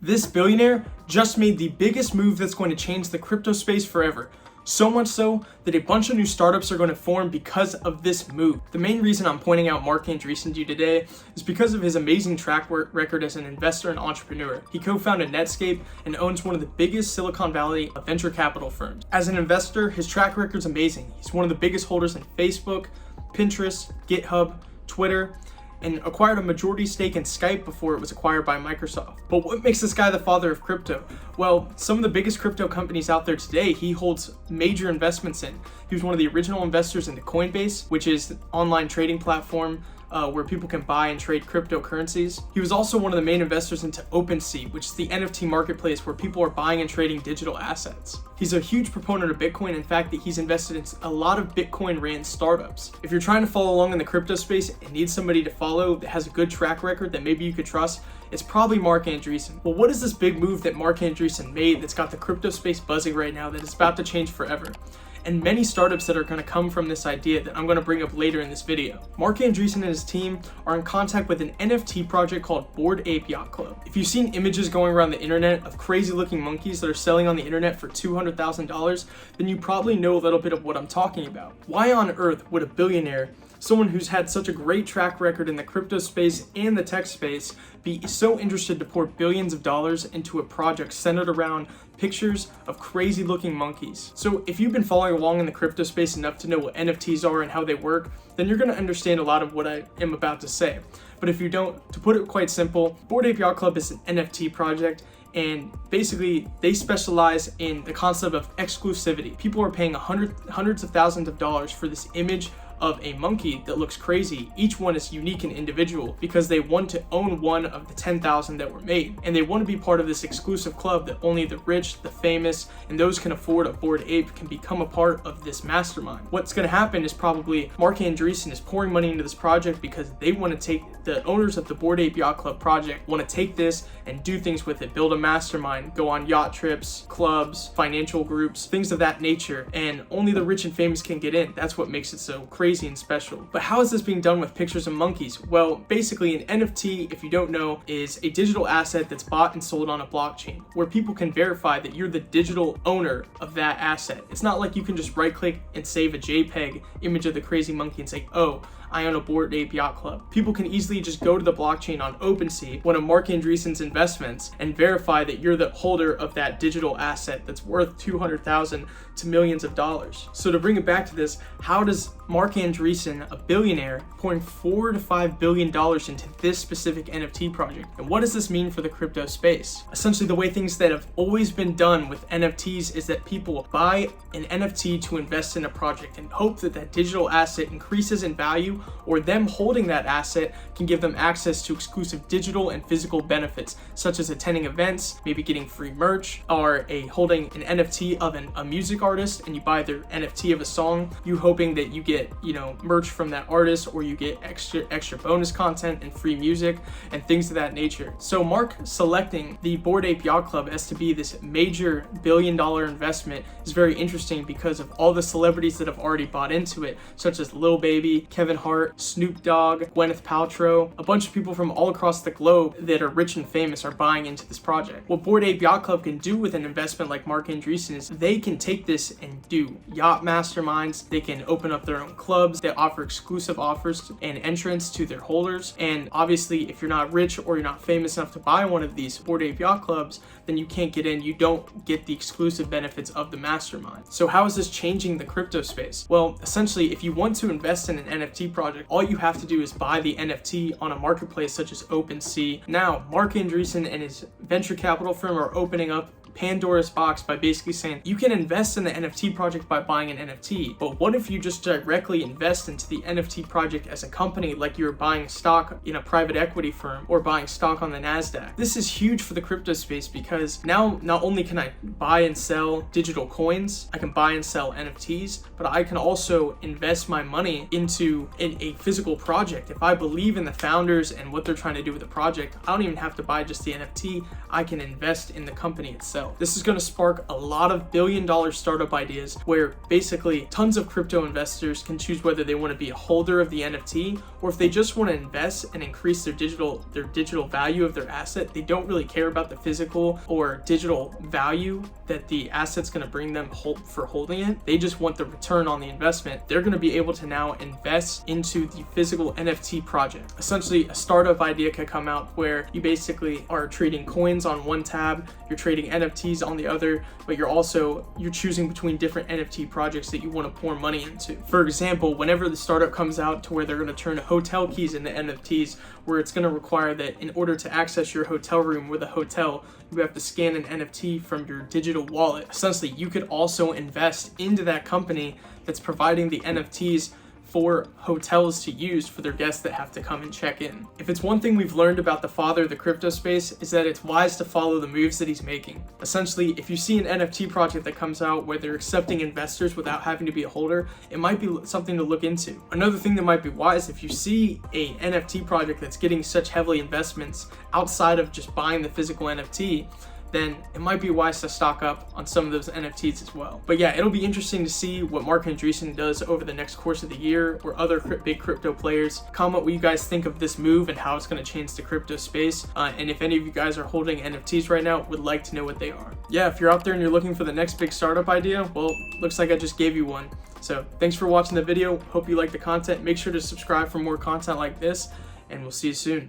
This billionaire just made the biggest move that's going to change the crypto space forever. So much so that a bunch of new startups are going to form because of this move. The main reason I'm pointing out Marc Andreessen to you today is because of his amazing track record as an investor and entrepreneur. He co-founded Netscape and owns one of the biggest Silicon Valley venture capital firms. As an investor, his track record's amazing. He's one of the biggest holders in Facebook, Pinterest, GitHub, Twitter, and acquired a majority stake in Skype before it was acquired by Microsoft. But what makes this guy the father of crypto? Well, some of the biggest crypto companies out there today, he holds major investments in. He was one of the original investors into Coinbase, which is an online trading platform where people can buy and trade cryptocurrencies. He was also one of the main investors into OpenSea, which is the NFT marketplace where people are buying and trading digital assets. He's a huge proponent of Bitcoin. In fact, that he's invested in a lot of Bitcoin ran startups. If you're trying to follow along in the crypto space and need somebody to follow that has a good track record that maybe you could trust, it's probably Marc Andreessen. Well, what is this big move that Marc Andreessen made that's got the crypto space buzzing right now that is about to change forever? And many startups that are going to come from this idea that I'm going to bring up later in this video. Marc Andreessen and his team are in contact with an NFT project called Bored Ape Yacht Club. If you've seen images going around the internet of crazy looking monkeys that are selling on the internet for $200,000, then you probably know a little bit of what I'm talking about. Why on earth would a billionaire, someone who's had such a great track record in the crypto space and the tech space, be so interested to pour billions of dollars into a project centered around pictures of crazy looking monkeys? So if you've been following along in the crypto space enough to know what NFTs are and how they work, then you're going to understand a lot of what I am about to say. But if you don't, to put it quite simple, Bored Ape Yacht Club is an NFT project, and basically they specialize in the concept of exclusivity. People are paying hundreds of thousands of dollars for this image of a monkey that looks crazy. Each one is unique and individual because they want to own one of the 10,000 that were made, and they want to be part of this exclusive club that only the rich, the famous, and those can afford a bored ape can become a part of this mastermind. What's going to happen is probably Marc Andreessen is pouring money into this project because they want to take, the owners of the Bored Ape Yacht Club project want to take this and do things with it, build a mastermind, go on yacht trips, clubs, financial groups, things of that nature, and only the rich and famous can get in. That's what makes it so crazy and special. But how is this being done with pictures of monkeys? Well, basically an NFT, if you don't know, is a digital asset that's bought and sold on a blockchain where people can verify that you're the digital owner of that asset. It's not like you can just right click and save a JPEG image of the crazy monkey and say, oh, I own a Bored Ape Yacht Club. People can easily just go to the blockchain on OpenSea, one of Marc Andreessen's investments, and verify that you're the holder of that digital asset that's worth $200,000 to millions of dollars. So to bring it back to this, how does Marc Andreessen, a billionaire, pouring $4 to $5 billion into this specific NFT project? And what does this mean for the crypto space? Essentially, the way things that have always been done with NFTs is that people buy an NFT to invest in a project and hope that that digital asset increases in value, or them holding that asset can give them access to exclusive digital and physical benefits, such as attending events, maybe getting free merch, or holding an NFT of a music artist and you buy their NFT of a song, you hoping that you get, merch from that artist, or you get extra bonus content and free music and things of that nature. So Marc selecting the Bored Ape Yacht Club as to be this major billion-dollar investment is very interesting because of all the celebrities that have already bought into it, such as Lil Baby, Kevin Hart, Snoop Dogg, Gwyneth Paltrow. A bunch of people from all across the globe that are rich and famous are buying into this project. What Bored Ape Yacht Club can do with an investment like Marc Andreessen is they can take this and do yacht masterminds. They can open up their own clubs that offer exclusive offers and entrance to their holders. And obviously, if you're not rich or you're not famous enough to buy one of these Bored Ape Yacht Clubs, then you can't get in. You don't get the exclusive benefits of the mastermind. So how is this changing the crypto space? Well, essentially, if you want to invest in an NFT project, all you have to do is buy the NFT on a marketplace such as OpenSea. Now, Marc Andreessen and his venture capital firm are opening up Pandora's box by basically saying you can invest in the NFT project by buying an NFT, but what if you just directly invest into the NFT project as a company, like you're buying stock in a private equity firm or buying stock on the NASDAQ? This is huge for the crypto space because now not only can I buy and sell digital coins, I can buy and sell NFTs, but I can also invest my money into a physical project. If I believe in the founders and what they're trying to do with the project, I don't even have to buy just the NFT. I can invest in the company itself. hotel. This is going to spark a lot of billion-dollar startup ideas where basically tons of crypto investors can choose whether they want to be a holder of the NFT or if they just want to invest and increase their digital value of their asset. They don't really care about the physical or digital value that the asset's going to bring them for holding it. They just want the return on the investment. They're going to be able to now invest into the physical NFT project. Essentially, a startup idea could come out where you basically are trading coins on one tab, you're trading NFTs on the other, but you're choosing between different NFT projects that you want to pour money into. For example, whenever the startup comes out to where they're going to turn hotel keys into NFTs, where it's going to require that in order to access your hotel room with a hotel, you have to scan an NFT from your digital wallet. Essentially, you could also invest into that company that's providing the NFTs for hotels to use for their guests that have to come and check in. If it's one thing we've learned about the father of the crypto space, is that it's wise to follow the moves that he's making. Essentially, if you see an NFT project that comes out where they're accepting investors without having to be a holder, it might be something to look into. Another thing that might be wise, if you see a NFT project that's getting such heavily investments outside of just buying the physical NFT, then it might be wise to stock up on some of those NFTs as well. But yeah, it'll be interesting to see what Marc Andreessen does over the next course of the year, or other big crypto players. Comment what you guys think of this move and how it's going to change the crypto space. And if any of you guys are holding NFTs right now, would like to know what they are. Yeah, if you're out there and you're looking for the next big startup idea, well, looks like I just gave you one. So thanks for watching the video. Hope you like the content. Make sure to subscribe for more content like this, and we'll see you soon.